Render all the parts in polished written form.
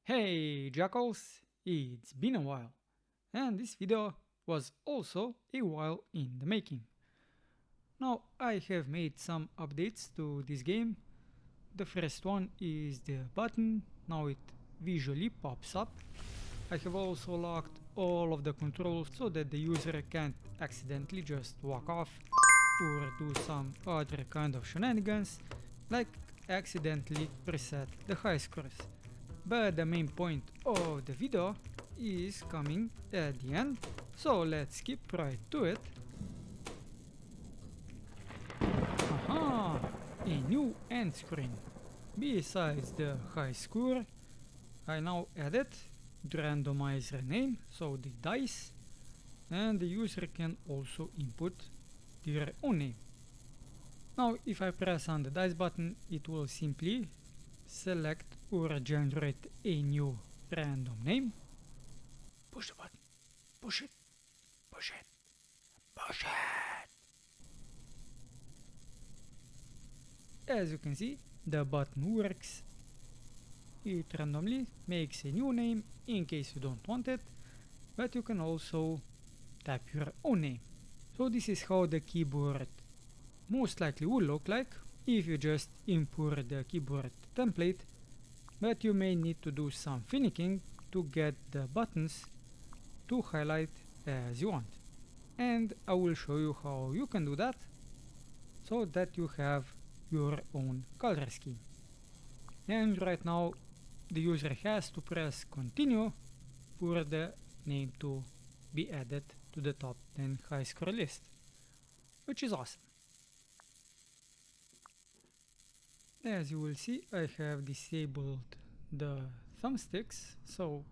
Hey Jackals, it's been a while, and this video was also a while in the making. Now I have made some updates to this game. The first one is the button, now it visually pops up. I have also locked all of the controls so that the user can't accidentally just walk off or do some other kind of shenanigans, like accidentally reset the high scores. But the main point of the video is coming at the end, so let's skip right to it. Aha! A new end screen. Besides the high score, I now added the randomizer name, so the dice, and the user can also input their own name. Now if I press on the dice button, it will simply select or generate a new random name. Push the button. Push it. Push it. Push it. As you can see, the button works. It randomly makes a new name in case you don't want it, but you can also type your own name. So this is how the keyboard most likely will look like if you just import the keyboard template, but you may need to do some finicking to get the buttons to highlight as you want. And I will show you how you can do that so that you have your own color scheme. And right now the user has to press continue for the name to be added to the top 10 high score list, which is awesome. As you will see, I have disabled the thumbsticks, so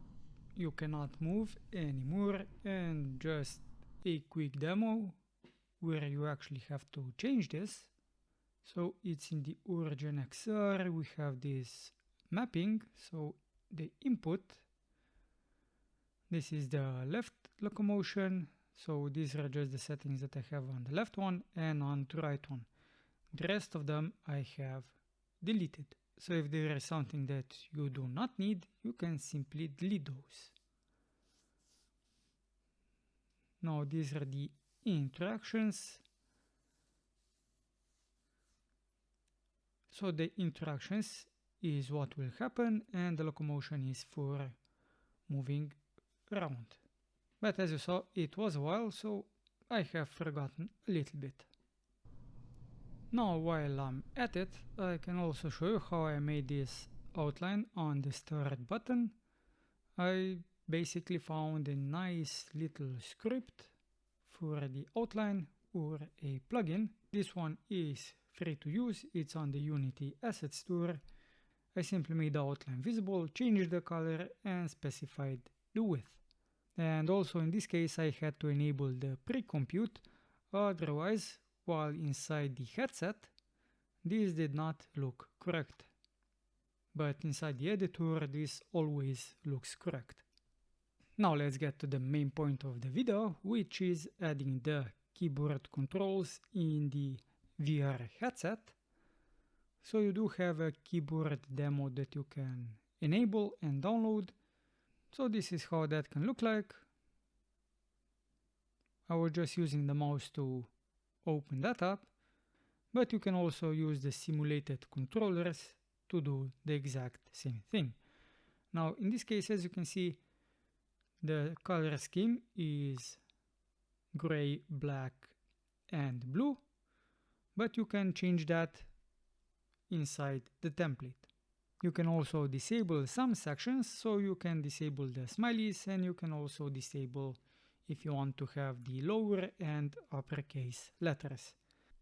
you cannot move anymore, and just a quick demo where you actually have to change this. So it's in the origin XR, we have this mapping, so the input, this is the left locomotion, so these are just the settings that I have on the left one and on the right one. The rest of them I have deleted. So if there is something that you do not need, you can simply delete those. Now these are the interactions. So the interactions is what will happen, and the locomotion is for moving around. But as you saw, it was a while, so I have forgotten a little bit. Now while I'm at it, I can also show you how I made this outline on the start button. I basically found a nice little script for the outline or a plugin. This one is free to use, it's on the Unity Asset Store. I simply made the outline visible, changed the color and specified the width. And also in this case I had to enable the pre-compute, otherwise while inside the headset this did not look correct. But inside the editor this always looks correct. Now let's get to the main point of the video, which is adding the keyboard controls in the VR headset. So you do have a keyboard demo that you can enable and download. So this is how that can look like. I was just using the mouse to open that up, but you can also use the simulated controllers to do the exact same thing. Now in this case, as you can see, the color scheme is gray, black and blue, but you can change that inside the template. You can also disable some sections, so you can disable the smileys, and you can also disable if you want to have the lower and uppercase letters.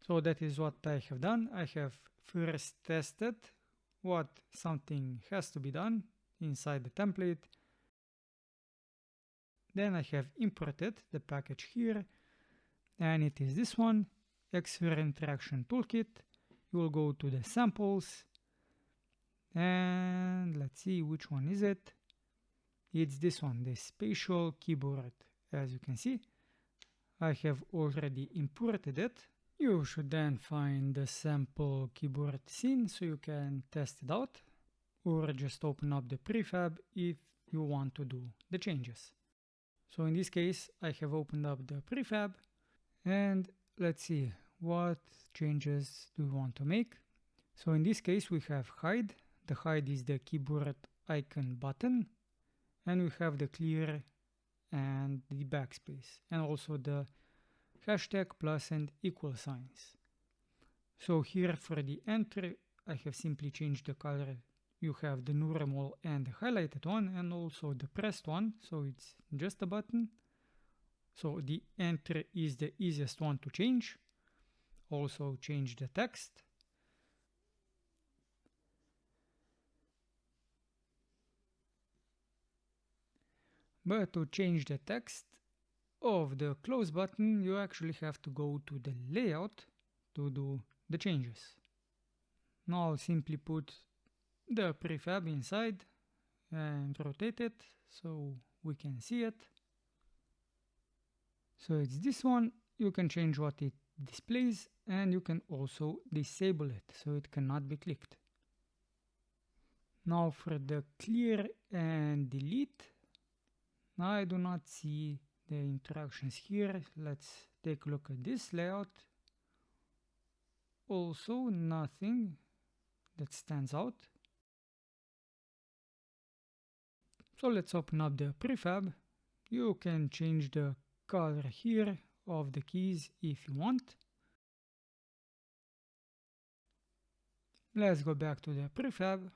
So that is what I have done. I have first tested what something has to be done inside the template. Then I have imported the package here, and it is this one, XR Interaction Toolkit. You will go to the samples, and let's see which one is it. It's this one, the spatial keyboard. As you can see, I have already imported it. You should then find the sample keyboard scene so you can test it out. or just open up the prefab if you want to do the changes. So in this case, I have opened up the prefab, and let's see what changes do we want to make. So in this case, we have hide. The hide is the keyboard icon button, and we have the clear and the backspace, and also the hashtag plus and equal signs. So here for the enter, I have simply changed the color. You have the normal and the highlighted one, and also the pressed one, so it's just a button. So the enter is the easiest one to change. Also change the text. But to change the text of the close button, you actually have to go to the layout to do the changes. Now I'll simply put the prefab inside and rotate it so we can see it. So it's this one. You can change what it displays, and you can also disable it so it cannot be clicked. Now for the clear and delete, I do not see the interactions here. Let's take a look at this layout. Also nothing that stands out. So let's open up the prefab. You can change the color here of the keys if you want. Let's go back to the prefab.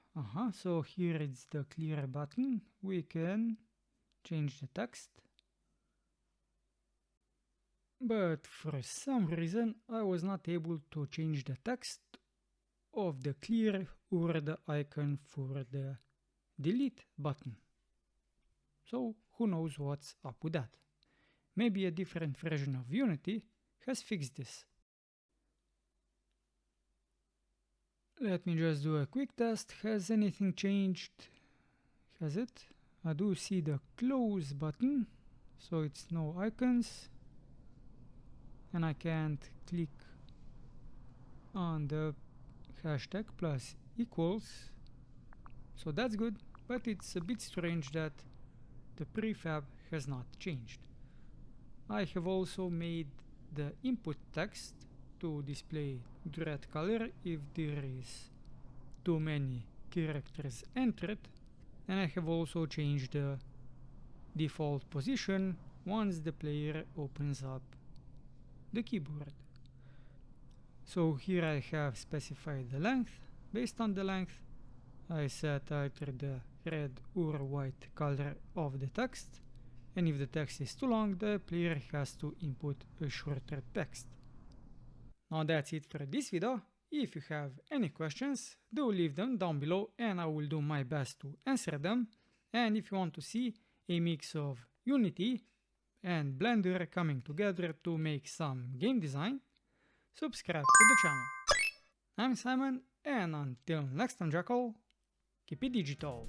So here it's the clear button. We can change the text. But for some reason I was not able to change the text of the clear or the icon for the delete button. So who knows what's up with that? Maybe a different version of Unity has fixed this. Let me just do a quick test. Has anything changed? Has it? I do see the close button, so it's no icons, and I can't click on the hashtag plus equals, so that's good, but it's a bit strange that the prefab has not changed. I have also made the input text to display the red color if there is too many characters entered, and I have also changed the default position once the player opens up the keyboard. So here I have specified the length. Based on the length, I set either the red or white color of the text, and if the text is too long, the player has to input a shorter text. Now that's it for this video. If you have any questions, do leave them down below and I will do my best to answer them. And if you want to see a mix of Unity and Blender coming together to make some game design, subscribe to the channel. I'm Simon, and until next time, Jackal, keep it digital.